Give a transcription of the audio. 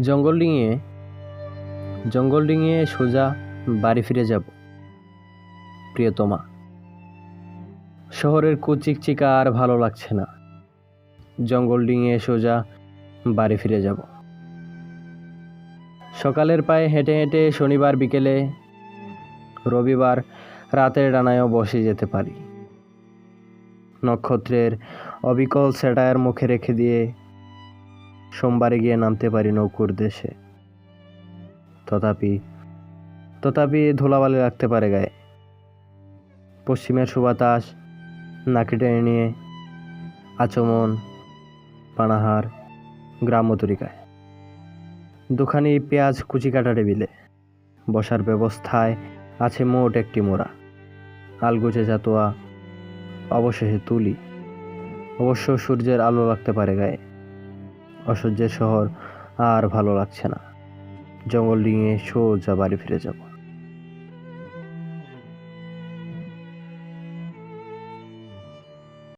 জঙ্গল ডিঙিয়ে জঙ্গল ডিঙিয়ে সোজা বাড়ি ফিরে যাব প্রিয়তমা। শহরের কুচিকচিকা আর ভালো লাগছে না। জঙ্গল ডিঙিয়ে সোজা বাড়ি ফিরে যাব। সকালের পায়ে হেঁটে হেঁটে শনিবার বিকেলে, রবিবার রাতের ডানায়ও বসে যেতে পারি। নক্ষত্রের অবিকল স্যাটায়ার মুখে রেখে দিয়ে সোমবারে গিয়ে নামতে পারি নৌকুর দেশে। তথাপি ধুলাবালি লাগতে পারে গায়ে। পশ্চিমের সুবাতাস নাকে টেনে নিয়ে আচমন, পানাহার, গ্রাম্য তরিকায়। দুখানি পেঁয়াজ কুচি কাটা টেবিলে বসার ব্যবস্থায় আছে মোট একটি মোড়া, আলগুচে চাতোয়া, অবশেষে তুলি। অবশ্য সূর্যের আলো লাগতে পারে গায়ে। অসহ্যের শহর আর ভালো লাগছে না। জঙ্গল ডিঙিয়ে সোজা বাড়ি ফিরে যাব।